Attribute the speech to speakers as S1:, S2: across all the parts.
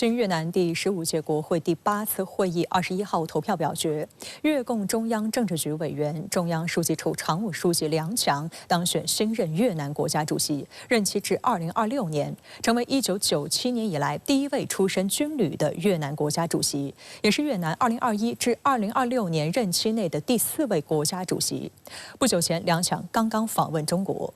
S1: 经越南第15届国会第8次会议21号投票表决，越共中央政治局委员、中央书记处常务书记梁强当选新任越南国家主席，任期至2026年，成为1997年以来第一位出身军旅的越南国家主席，也是越南2021至2026年任期内的第4位国家主席。不久前，梁强刚刚访问中国。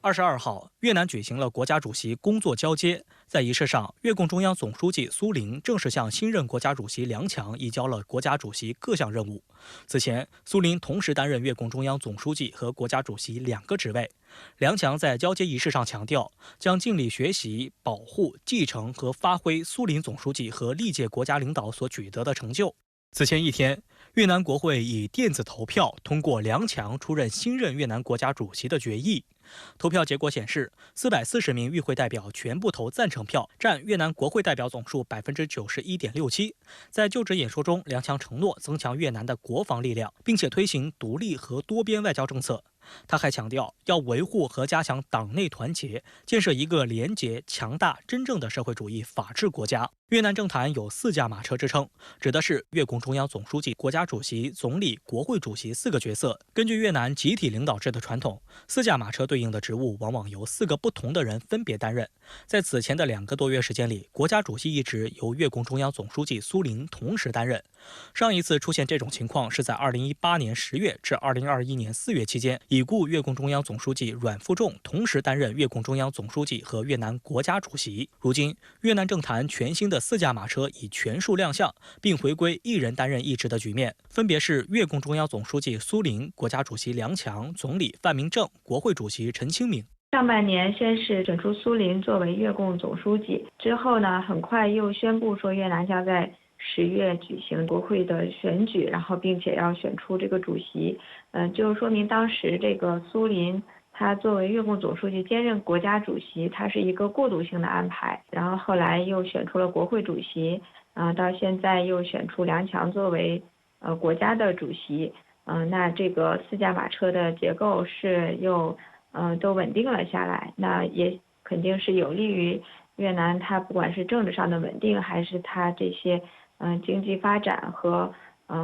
S2: 22号，越南举行了国家主席工作交接。在仪式上，越共中央总书记苏林正式向新任国家主席梁强移交了国家主席各项任务。此前，苏林同时担任越共中央总书记和国家主席2个职位。梁强在交接仪式上强调，将尽力学习、保护、继承和发挥苏林总书记和历届国家领导所取得的成就。此前一天，越南国会以电子投票通过梁强出任新任越南国家主席的决议。投票结果显示，440名与会代表全部投赞成票，占越南国会代表总数91.67%。在就职演说中，梁强承诺增强越南的国防力量，并且推行独立和多边外交政策。他还强调，要维护和加强党内团结，建设一个廉洁、强大、真正的社会主义法治国家。越南政坛有4驾马车之称，指的是越共中央总书记、国家主席、总理、国会主席4个角色。根据越南集体领导制的传统，4驾马车对应的职务往往由4个不同的人分别担任。在此前的2个多月时间里，国家主席一职由越共中央总书记苏林同时担任。上一次出现这种情况是在2018年10月至2021年4月期间，已故越共中央总书记阮富仲同时担任越共中央总书记和越南国家主席。如今，越南政坛全新的4驾马车已全数亮相，并回归一人担任一职的局面，分别是越共中央总书记苏林、国家主席梁强、总理范明正、国会主席陈清敏。
S3: 上半年先是选出苏林作为越共总书记，之后呢，很快又宣布说越南将在10月举行国会的选举，然后并且要选出这个主席。就说明当时这个苏林他作为越共总书记兼任国家主席，他是一个过渡性的安排。然后后来又选出了国会主席，到现在又选出梁强作为国家的主席。那这个4驾马车的结构是又都稳定了下来，那也肯定是有利于越南，它不管是政治上的稳定，还是它这些经济发展和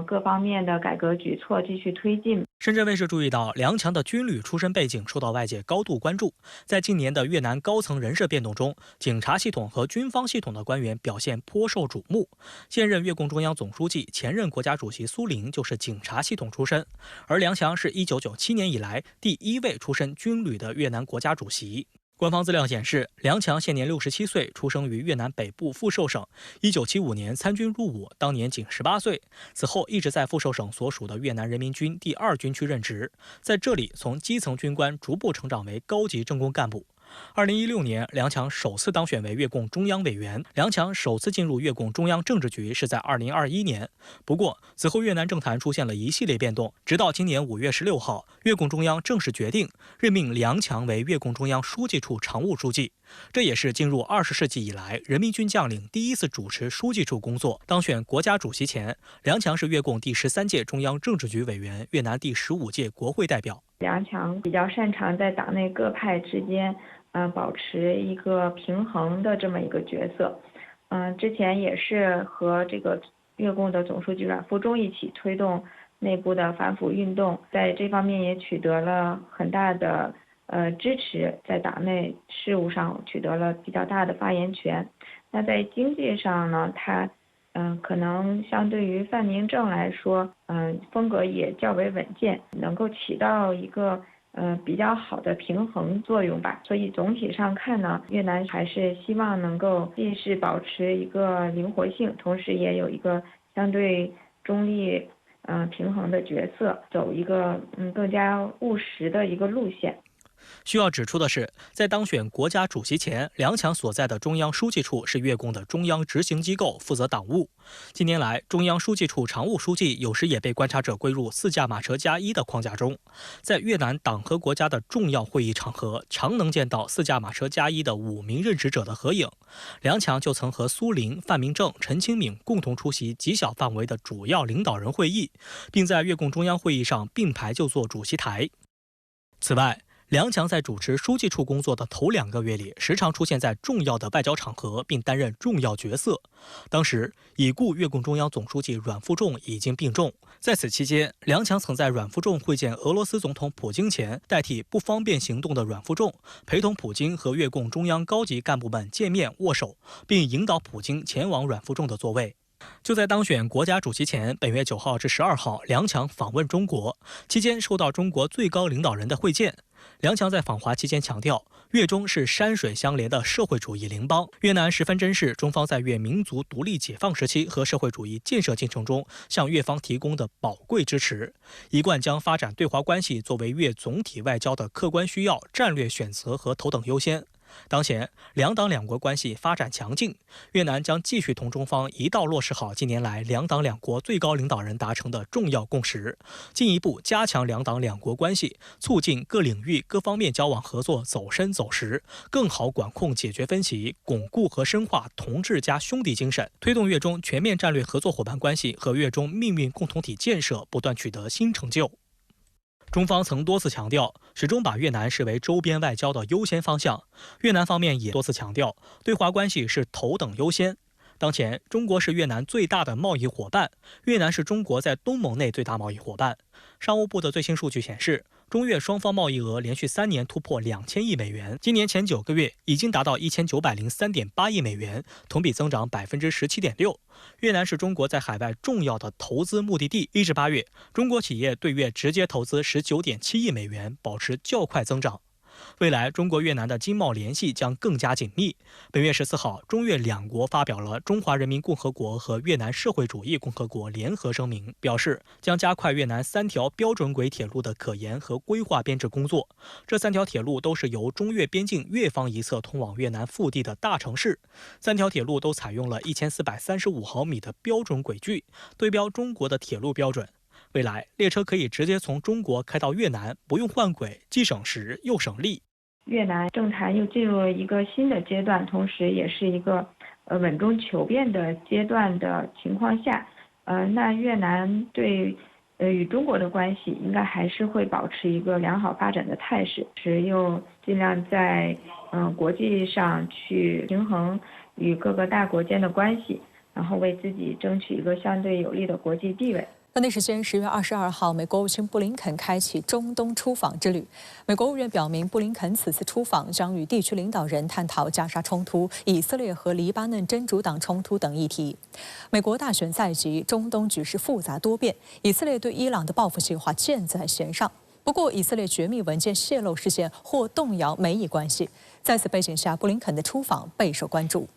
S3: 各方面的改革举措继续推进。
S2: 深圳卫视注意到，梁强的军旅出身背景受到外界高度关注。在近年的越南高层人事变动中，警察系统和军方系统的官员表现颇受瞩目。现任越共中央总书记、前任国家主席苏林就是警察系统出身，而梁强是1997年以来第1位出身军旅的越南国家主席。官方资料显示，梁强现年67岁，出生于越南北部富寿省。1975年参军入伍，当年仅18岁。此后一直在富寿省所属的越南人民军第2军区任职，在这里从基层军官逐步成长为高级政工干部。2016年，梁强首次当选为越共中央委员。梁强首次进入越共中央政治局是在2021年。不过，此后越南政坛出现了一系列变动，直到今年5月16号，越共中央正式决定任命梁强为越共中央书记处常务书记。这也是进入20世纪以来，人民军将领第一次主持书记处工作。当选国家主席前，梁强是越共第13届中央政治局委员，越南第15届国会代表。
S3: 梁强比较擅长在党内各派之间保持一个平衡的这么一个角色。之前也是和这个越共的总书记阮富仲一起推动内部的反腐运动，在这方面也取得了很大的支持，在党内事务上取得了比较大的发言权。那在经济上呢，他可能相对于范明正来说，风格也较为稳健，能够起到一个比较好的平衡作用吧。所以总体上看呢，越南还是希望能够既是保持一个灵活性，同时也有一个相对中立平衡的角色，走一个更加务实的一个路线。
S2: 需要指出的是，在当选国家主席前，梁强所在的中央书记处是越共的中央执行机构，负责党务。近年来，中央书记处常务书记有时也被观察者归入4驾马车加1的框架中。在越南党和国家的重要会议场合，常能见到4驾马车加1的5名任职者的合影。梁强就曾和苏林、范明正、陈清敏共同出席极小范围的主要领导人会议，并在越共中央会议上并排就坐主席台。此外，梁强在主持书记处工作的头2个月里，时常出现在重要的外交场合，并担任重要角色。当时，已故越共中央总书记阮富仲已经病重，在此期间，梁强曾在阮富仲会见俄罗斯总统普京前，代替不方便行动的阮富仲，陪同普京和越共中央高级干部们见面握手，并引导普京前往阮富仲的座位。就在当选国家主席前，本月9号至12号，梁强访问中国，期间受到中国最高领导人的会见。梁强在访华期间强调，越中是山水相连的社会主义邻邦，越南十分珍视中方在越民族独立解放时期和社会主义建设进程中向越方提供的宝贵支持，一贯将发展对华关系作为越总体外交的客观需要、战略选择和头等优先。当前，两党两国关系发展强劲，越南将继续同中方一道落实好近年来两党两国最高领导人达成的重要共识，进一步加强两党两国关系，促进各领域各方面交往合作走深走实，更好管控解决分歧，巩固和深化同志加兄弟精神，推动越中全面战略合作伙伴关系和越中命运共同体建设不断取得新成就。中方曾多次强调，始终把越南视为周边外交的优先方向。越南方面也多次强调，对华关系是头等优先。当前，中国是越南最大的贸易伙伴，越南是中国在东盟内最大贸易伙伴。商务部的最新数据显示，中越双方贸易额连续3年突破2000亿美元，今年前9个月已经达到1903.8亿美元，同比增长17.6%。越南是中国在海外重要的投资目的地。1至8月，中国企业对越直接投资19.7亿美元，保持较快增长。未来，中国越南的经贸联系将更加紧密。本月14号，中越两国发表了中华人民共和国和越南社会主义共和国联合声明，表示将加快越南3条标准轨铁路的可研和规划编制工作。这3条铁路都是由中越边境越方一侧通往越南腹地的大城市。3条铁路都采用了1435毫米的标准轨距，对标中国的铁路标准。未来，列车可以直接从中国开到越南，不用换轨，既省时又省力。
S3: 越南政坛又进入了一个新的阶段，同时也是一个稳中求变的阶段的情况下，那越南对与中国的关系应该还是会保持一个良好发展的态势，是又尽量在国际上去平衡与各个大国间的关系，然后为自己争取一个相对有利的国际地位。
S1: 当地时间10月22号，美国国务卿布林肯开启中东出访之旅。美国务院表明，布林肯此次出访将与地区领导人探讨加沙冲突、以色列和黎巴嫩真主党冲突等议题。美国大选在即，中东局势复杂多变，以色列对伊朗的报复计划箭在弦上。不过，以色列绝密文件泄露事件或动摇美以关系。在此背景下，布林肯的出访备受关注。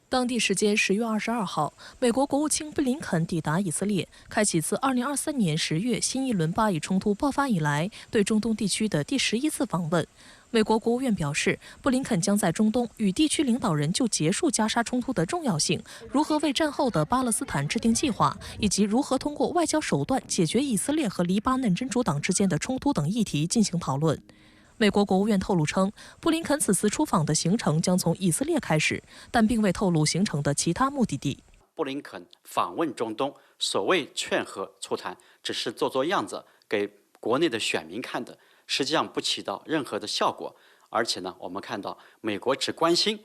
S4: 当地时间10月22号，美国国务卿布林肯抵达以色列，开启自2023年10月新一轮巴以冲突爆发以来对中东地区的第11次访问。美国国务院表示，布林肯将在中东与地区领导人就结束加沙冲突的重要性、如何为战后的巴勒斯坦制定计划，以及如何通过外交手段解决以色列和黎巴嫩真主党之间的冲突等议题进行讨论。美国国务院透露称，布林肯此次出访的行程将从以色列开始，但并未透露行程的其他目的地。
S5: 布林肯访问中东，所谓劝和促谈，只是做样子给国内的选民看的，实际上不起到任何的效果。而且呢，我们看到美国只关心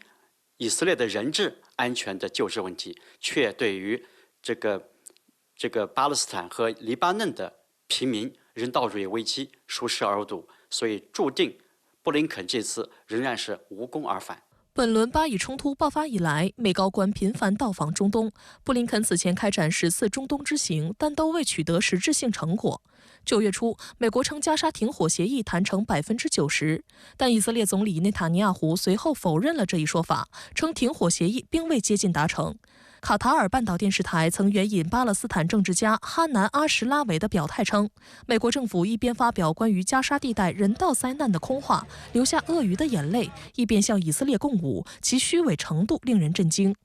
S5: 以色列的人质安全的救治问题，却对于这个巴勒斯坦和黎巴嫩的平民人道主义危机熟视而睹。所以注定布林肯这次仍然是无功而返。
S4: 本轮巴以冲突爆发以来，美高官频繁到访中东。布林肯此前开展10次中东之行，但都未取得实质性成果。9月初，美国称加沙停火协议谈成90%，但以色列总理内塔尼亚胡随后否认了这一说法，称停火协议并未接近达成。卡塔尔半岛电视台曾援引巴勒斯坦政治家哈南·阿什拉维的表态称，美国政府一边发表关于加沙地带人道灾难的空话，流下鳄鱼的眼泪，一边向以色列供武，其虚伪程度令人震惊。